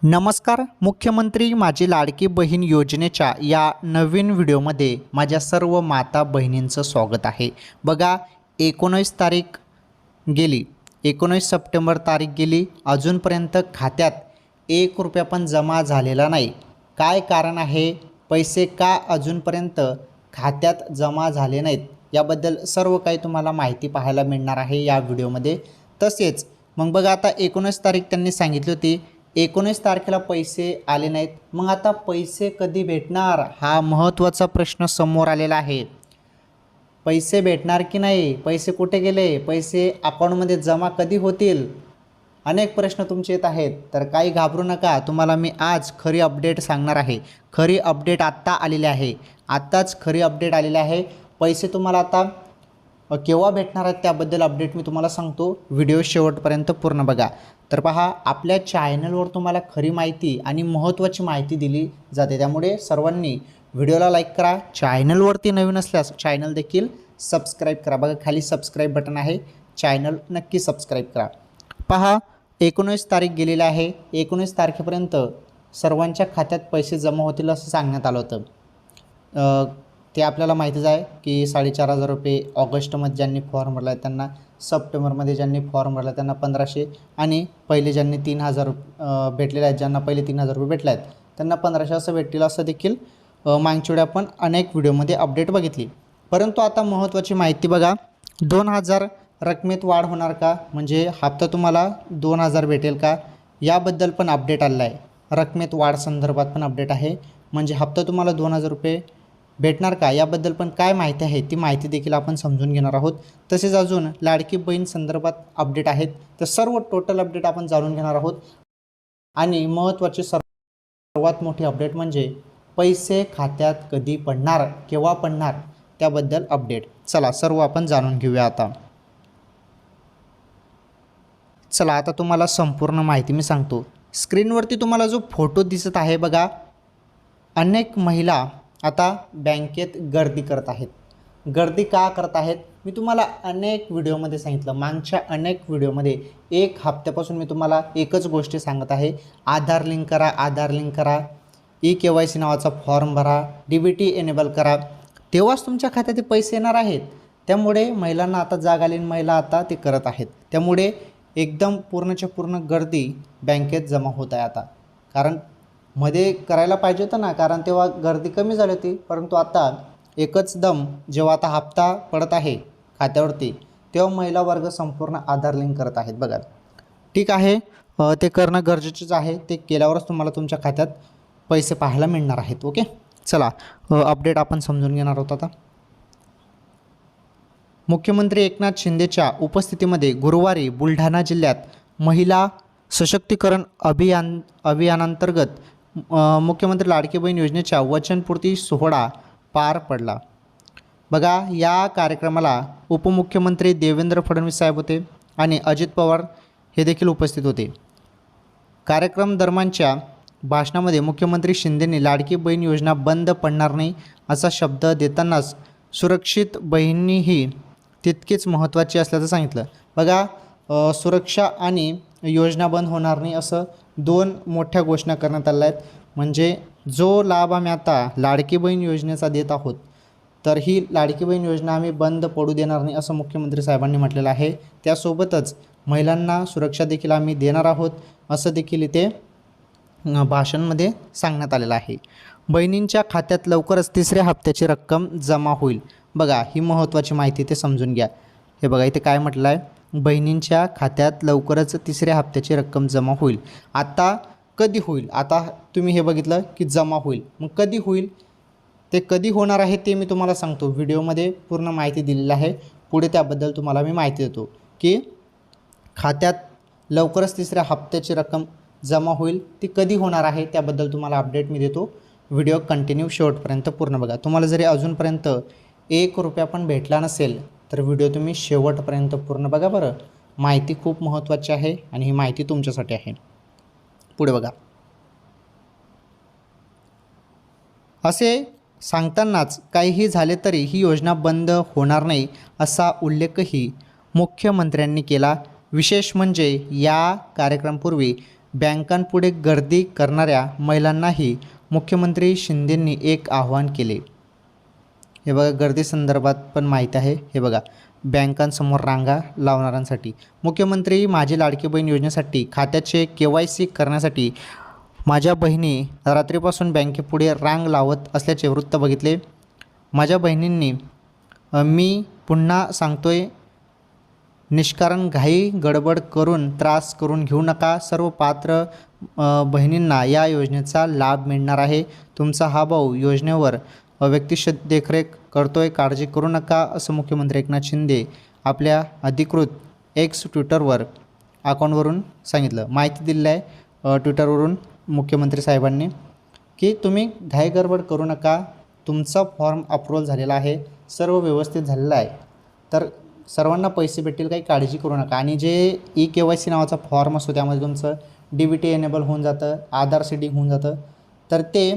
नमस्कार. मुख्यमंत्री माझी लाडकी बहीण योजनेच्या या नवीन व्हिडिओमध्ये माझ्या सर्व माता बहिणींचं स्वागत आहे. बघा, 19 तारीख गेली, 19 सप्टेंबर तारीख गेली, अजूनपर्यंत खात्यात 1 रुपया पण जमा झालेला नाही. काय कारण आहे? पैसे का अजूनपर्यंत खात्यात जमा झाले नाहीत? याबद्दल सर्व काही तुम्हाला माहिती पाहायला मिळणार आहे या व्हिडिओमध्ये. तसेच मग बघा, आता 19 तारीख त्यांनी सांगितली होती, 19 तारखेला पैसे आले नाहीत. मग आता पैसे कधी भेटणार हा महत्त्वाचा प्रश्न समोर आलेला आहे. पैसे भेटणार की नाही? पैसे कुठे गेले? पैसे अकाउंटमध्ये जमा कधी होतील? अनेक प्रश्न तुमचे येत आहेत. तर काही घाबरू नका, तुम्हाला मी आज खरी अपडेट सांगणार आहे. खरी अपडेट आत्ता आलेली आहे, आत्ताच खरी अपडेट आलेली आहे. पैसे तुम्हाला आता केव्हा भेटणार आहेत त्याबद्दल अपडेट मी तुम्हाला सांगतो. व्हिडिओ शेवटपर्यंत पूर्ण बघा. तर पहा, आपल्या चॅनलवर तुम्हाला खरी माहिती आणि महत्त्वाची माहिती दिली जाते, त्यामुळे सर्वांनी व्हिडिओला लाईक करा. चॅनलवरती नवीन असल्यास चॅनल देखील सबस्क्राईब करा. बघा, खाली सबस्क्राईब बटन आहे, चॅनल नक्की सबस्क्राईब करा. पहा, 19 तारीख गेलेली आहे. 19 तारखेपर्यंत सर्वांच्या खात्यात पैसे जमा होतील असं सांगण्यात आलं होतं. ते आपल्याला माहितीच आहे की 4,500 रुपये ऑगस्टमध्ये ज्यांनी फॉर्म भरला आहे त्यांना, सप्टेंबरमध्ये ज्यांनी फॉर्म भरला त्यांना 1,500, आणि पहिले ज्यांनी 3,000 भेटलेले आहेत, ज्यांना पहिले 3,000 रुपये भेटले आहेत त्यांना 1,500 असं भेटतील, असं देखील मागच्या वेळी आपण अनेक व्हिडिओमध्ये अपडेट बघितली. परंतु आता महत्त्वाची माहिती बघा, 2,000 रकमेत वाढ होणार का? म्हणजे हप्ता तुम्हाला 2,000 भेटेल का? याबद्दल पण अपडेट आलेला आहे. रकमेत वाढ संदर्भात पण अपडेट आहे. म्हणजे हप्ता तुम्हाला 2,000 रुपये भेटणार का? याबद्दल पण काय माहिती आहे ती माहिती देखील आपण समजून घेणार आहोत. तसेच अजून लाडकी बहीण संदर्भात अपडेट आहेत, तर सर्व टोटल अपडेट आपण जाणून घेणार आहोत. आणि महत्त्वाची सर्वात मोठी अपडेट म्हणजे पैसे खात्यात कधी पडणार, केव्हा पडणार त्याबद्दल अपडेट. चला सर्व आपण जाणून घेऊया आता. चला आता तुम्हाला संपूर्ण माहिती मी सांगतो. स्क्रीनवरती तुम्हाला जो फोटो दिसत आहे बघा, अनेक महिला आता बँकेत गर्दी करत आहेत. गर्दी का करत आहेत? मी तुम्हाला अनेक व्हिडिओमध्ये सांगितलं, मागच्या अनेक व्हिडिओमध्ये 1 हप्त्यापासून मी तुम्हाला एकच गोष्टी सांगत आहे. आधार लिंक करा, आधार लिंक करा, KYC नावाचा फॉर्म भरा, DBT एनेबल करा, तेव्हाच तुमच्या खात्यात पैसे येणार आहेत. त्यामुळे महिलांना आता जाग आली, महिला आता ते करत आहेत. त्यामुळे एकदम पूर्णच्या पूर्ण गर्दी बँकेत जमा होत आहे आता. कारण मध्ये करायला पाहिजे होतं ना, कारण तेव्हा गर्दी कमी झाली होती. परंतु आता एकच दम जेव्हा आता हप्ता पडत आहे खात्यावरती, तेव्हा महिला वर्ग संपूर्ण आधार लिंक करत आहेत. बघा, ठीक आहे, ते करणं गरजेचंच आहे. ते केल्यावरच तुम्हाला तुमच्या खात्यात पैसे पाहायला मिळणार आहेत. ओके, चला अपडेट आपण समजून घेणार आहोत आता. मुख्यमंत्री एकनाथ शिंदेच्या उपस्थितीमध्ये गुरुवारी बुलढाणा जिल्ह्यात महिला सशक्तीकरण अभियानांतर्गत मुख्यमंत्री लाडकी बहीण योजनेच्या वचनपूर्ती सोहळा पार पडला. बघा, या कार्यक्रमाला उपमुख्यमंत्री देवेंद्र फडणवीस साहेब होते आणि अजित पवार हे देखील उपस्थित होते. कार्यक्रम दरम्यानच्या भाषणामध्ये मुख्यमंत्री शिंदेंनी लाडकी बहीण योजना बंद पडणार नाही असा शब्द देतानाच सुरक्षित बहिणीही तितकीच महत्त्वाची असल्याचं सांगितलं. बघा, सुरक्षा आणि योजना बंद होणार नाही असं 2 मोठ्या घोषणा करण्यात आल्या आहेत. म्हणजे जो लाभ आम्ही आता लाडकी बहीण योजनेचा देत आहोत, तर ही लाडकी बहीण योजना आम्ही बंद पडू देणार नाही असं मुख्यमंत्री साहेबांनी म्हटलेलं आहे. त्यासोबतच महिलांना सुरक्षा देखील आम्ही देणार आहोत असं देखील इथे भाषणामध्ये सांगण्यात आलेलं आहे. बहिणींच्या खात्यात लवकरच 3ऱ्या हप्त्याची रक्कम जमा होईल. बघा, ही महत्त्वाची माहिती ते समजून घ्या. हे बघा, इथे काय म्हटलं आहे, बहिणींच्या खात्यात लवकरच 3ऱ्या हप्त्याची रक्कम जमा होईल. आता कधी होईल? आता तुम्ही हे बघितलं की जमा होईल, मग कधी होईल? ते कधी होणार आहे ते मी तुम्हाला सांगतो. व्हिडिओमध्ये पूर्ण माहिती दिलेली आहे. पुढे त्याबद्दल तुम्हाला मी माहिती देतो की खात्यात लवकरच 3ऱ्या हप्त्याची रक्कम जमा होईल. ती कधी होणार आहे त्याबद्दल तुम्हाला अपडेट मी देतो. व्हिडिओ कंटिन्यू शेवटपर्यंत पूर्ण बघा. तुम्हाला जरी अजूनपर्यंत 1 रुपया पण भेटला नसेल तर व्हिडिओ तुम्ही शेवटपर्यंत पूर्ण बघा बरं. माहिती खूप महत्त्वाची आहे आणि ही माहिती तुमच्यासाठी आहे. पुढे बघा. असे सांगतानाच काहीही झाले तरी ही योजना बंद होणार नाही असा उल्लेखही मुख्यमंत्र्यांनी केला. विशेष म्हणजे या कार्यक्रमापूर्वी बँकांपुढे गर्दी करणाऱ्या महिलांनाही मुख्यमंत्री शिंदेंनी एक आव्हान केले. हे बघा, गर्दी संदर्भात पण माहिती आहे. हे बघा, बँकांसमोर रांगा लावणाऱ्यांसाठी मुख्यमंत्री माझी लाडकी बहीण योजनेसाठी खात्याचे KYC करण्यासाठी माझ्या बहिणी रात्रीपासून बँकेपुढे रांग लावत असल्याचे वृत्त बघितले. माझ्या बहिणींनी मी पुन्हा सांगतोय, निष्कारण घाई गडबड करून त्रास करून घेऊ नका. सर्व पात्र बहिणींना या योजनेचा लाभ मिळणार आहे. तुमचा हा भाऊ योजनेवर व्यक्तिशः देखरेख करतोय, काळजी करू नका, असं मुख्यमंत्री एकनाथ शिंदे आपल्या अधिकृत X ट्विटरवर अकाउंटवरून सांगितलं. माहिती दिली आहे ट्विटरवरून मुख्यमंत्री साहेबांनी की तुम्ही घाई गडबड करू नका. तुमचा फॉर्म अप्रूव्हल झालेला आहे, सर्व व्यवस्थित झालेलं आहे, तर सर्वांना पैसे भेटतील, काही काळजी करू नका. आणि जे KYC नावाचा फॉर्म असतो त्यामध्ये तुमचं DBT एनेबल होऊन जातं, आधार सीडिंग होऊन जातं, तर ते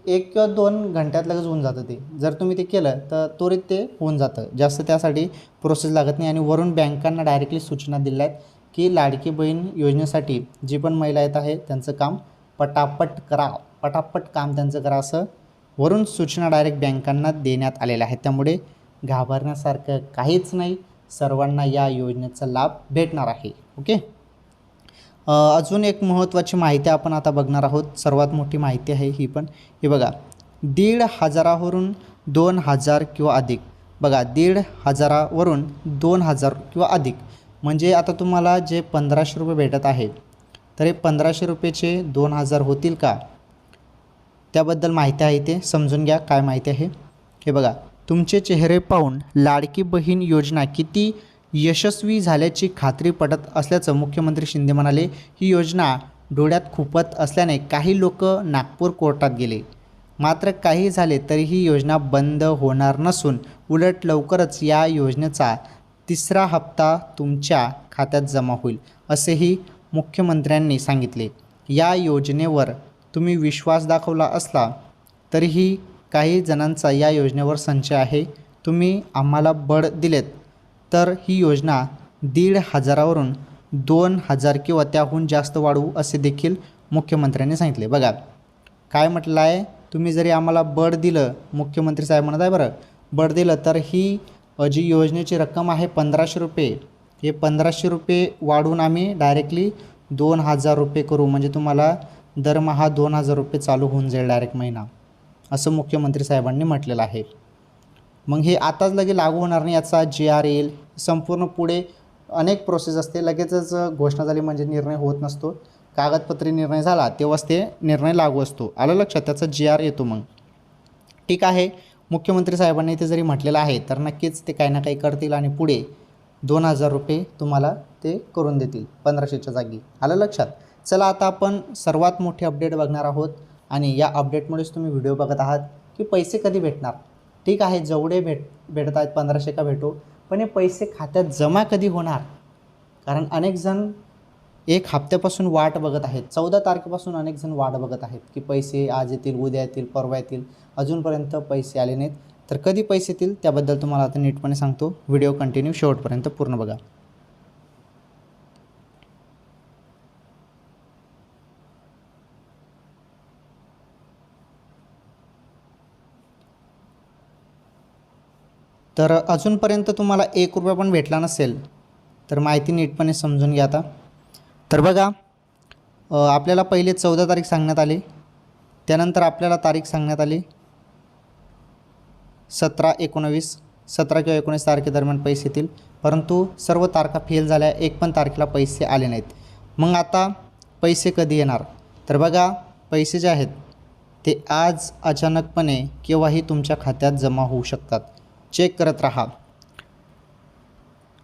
एक किंवा 2 घंट्यात लगेच होऊन जातं. ते जर तुम्ही ते केलं तर त्वरित ते होऊन जातं, जास्त त्यासाठी प्रोसेस लागत नाही. आणि वरून बँकांना डायरेक्टली सूचना दिल्या आहेत की लाडकी बहीण योजनेसाठी जी पण महिला येत आहे त्यांचं काम पटापट करा, पटापट काम त्यांचं करा, असं वरून सूचना डायरेक्ट बँकांना देण्यात आलेल्या आहेत. त्यामुळे घाबरण्यासारखं काहीच नाही, सर्वांना या योजनेचा लाभ भेटणार आहे. ओके, अजून एक महत्त्वाची माहिती आपण आता बघणार आहोत. सर्वात मोठी माहिती आहे ही पण. हे बघा, 1,500वरून 2,000 किंवा अधिक. बघा, 1,500वरून 2,000 किंवा अधिक म्हणजे आता तुम्हाला जे 1,500 रुपये भेटत आहे, तर हे 1,500 रुपयेचे 2,000 होतील का, त्याबद्दल माहिती आहे, ते समजून घ्या काय माहिती आहे. हे बघा, तुमचे चेहरे पाहून लाडकी बहीण योजना किती यशस्वी झाल्याची खात्री पटत असल्याचं मुख्यमंत्री शिंदे म्हणाले. ही योजना डोळ्यात खुपत असल्याने काही लोक नागपूर कोर्टात गेले, मात्र काही झाले तरी ही योजना बंद होणार नसून उलट लवकरच या योजनेचा 3रा हप्ता तुमच्या खात्यात जमा होईल, असेही मुख्यमंत्र्यांनी सांगितले. या योजनेवर तुम्ही विश्वास दाखवला असला तरीही काही जणांचा या योजनेवर संशय आहे. तुम्ही आम्हाला बळ दिलेत तर ही योजना 1,500वरून 2,000 किंवा त्याहून जास्त वाढवू, असे देखील मुख्यमंत्र्यांनी सांगितले. बघा काय म्हटलं आहे, तुम्ही जरी आम्हाला बळ दिलं, मुख्यमंत्री साहेब म्हणत आहे बरं, बळ दिलं तर ही जी योजनेची रक्कम आहे 1,500 रुपये, हे 1,500 रुपये वाढवून आम्ही डायरेक्टली 2,000 रुपये करू, म्हणजे तुम्हाला दरमहा 2,000 रुपये चालू होऊन जाईल डायरेक्ट महिना, असं मुख्यमंत्री साहेबांनी म्हटलेलं आहे. मग हे आताच लगे लागू होणार नाही, याचा GR येईल, संपूर्ण पुढे अनेक प्रोसेस असते. लगेचच घोषणा झाली म्हणजे निर्णय होत नसतो, कागदपत्री निर्णय झाला तेव्हाच ते निर्णय लागू असतो. आलं लक्षात, त्याचा GR येतो. मग ठीक आहे, मुख्यमंत्री साहेबांनी ते जरी म्हटलेलं आहे तर नक्कीच ते काही ना काही करतील आणि पुढे 2,000 रुपये तुम्हाला ते करून देतील 1,500च्या जागी. आलं लक्षात. चला आता आपण सर्वात मोठी अपडेट बघणार आहोत आणि या अपडेटमुळेच तुम्ही व्हिडिओ बघत आहात की पैसे कधी भेटणार. ठीक आहे, जेवढे भेटत आहेत 1,500 का भेटो, पण हे पैसे खात्यात जमा कधी होणार, कारण अनेक जण 1 हप्त्यापासून वाट बघत आहेत. 14 तारखेपासून अनेक जण वाट बघत आहेत की पैसे आज येतील, उद्या येतील, परवा येतील, अजूनपर्यंत पैसे आले नाहीत. तर कधी पैसे येतील त्याबद्दल तुम्हाला आता नीटपणे सांगतो. व्हिडिओ कंटिन्यू शेवटपर्यंत पूर्ण बघा. तर अजूनपर्यंत तुम्हाला 1 रुपया पण भेटला नसेल तर माहिती नीटपणे समजून घ्या आता. तर बघा, आपल्याला पहिले 14 तारीख सांगण्यात आली, त्यानंतर आपल्याला तारीख सांगण्यात आली 17 किंवा 19 तारखेदरम्यान पैसे येतील, परंतु सर्व तारखा फेल झाल्या, 1 पण तारखेला पैसे आले नाहीत. मग आता पैसे कधी येणार, तर बघा पैसे जे आहेत ते आज अचानकपणे केव्हाही तुमच्या खात्यात जमा होऊ शकतात. चेक करत राहा,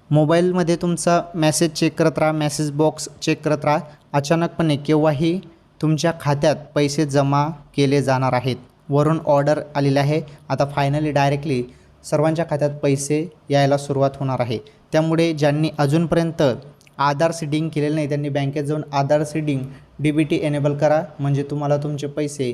मोबाईलमध्ये तुमचा मेसेज चेक करत राहा, मेसेज बॉक्स चेक करत राहा. अचानकपणे केव्हाही तुमच्या खात्यात पैसे जमा केले जाणार आहेत. वरून ऑर्डर आलेले आहे, आता फायनली डायरेक्टली सर्वांच्या खात्यात पैसे यायला सुरुवात होणार आहे. त्यामुळे ज्यांनी अजूनपर्यंत आधार सीडिंग केलेलं नाही त्यांनी बँकेत जाऊन आधार सीडिंग DBT एनेबल करा, म्हणजे तुम्हाला तुमचे पैसे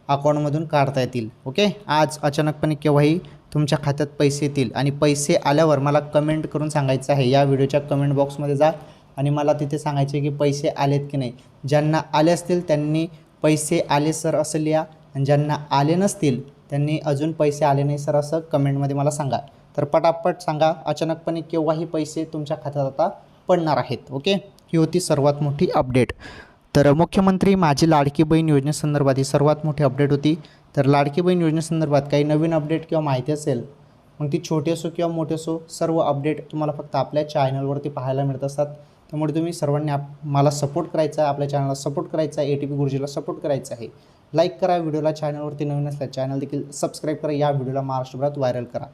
अकाउंटमधून काढता येतील. ओके, आज अचानकपणे केव्हाही तुमच्या खात्यात पैसे येतील आणि पैसे आल्यावर मला कमेंट करून सांगायचं आहे. या व्हिडिओच्या कमेंट बॉक्समध्ये जा, आणि मला तिथे सांगायचे की पैसे आलेत की नाही. ज्यांना आले असतील त्यांनी पैसे आले सर असं लिहा, आणि ज्यांना आले नसतील त्यांनी अजून पैसे आले नाही सर असं कमेंटमध्ये मला सांगा. तर पटापट सांगा, अचानकपणे केव्हाही पैसे तुमच्या खात्यात आता पडणार आहेत. ओके, ही होती सर्वात मोठी अपडेट. तर मुख्यमंत्री माझी लाडकी बहीण योजनेसंदर्भात ही सर्वात मोठी अपडेट होती. तर लाडकी बहीण योजनेसंदर्भात काही नवीन अपडेट किंवा माहिती असेल, मग ती छोटी असो किंवा मोठी असो, सर्व अपडेट तुम्हाला फक्त आपल्या चॅनलवरती पाहायला मिळत असतात. त्यामुळे तुम्ही सर्वांनी मला सपोर्ट करायचा आहे, आपल्या चॅनलला सपोर्ट करायचा आहे, ATP गुरुजीला सपोर्ट करायचा आहे. लाईक करा व्हिडिओला, चॅनलवरती नवीन असल्यास चॅनल देखील सबस्क्राईब करा, या व्हिडिओला महाराष्ट्रभरात व्हायरल करा.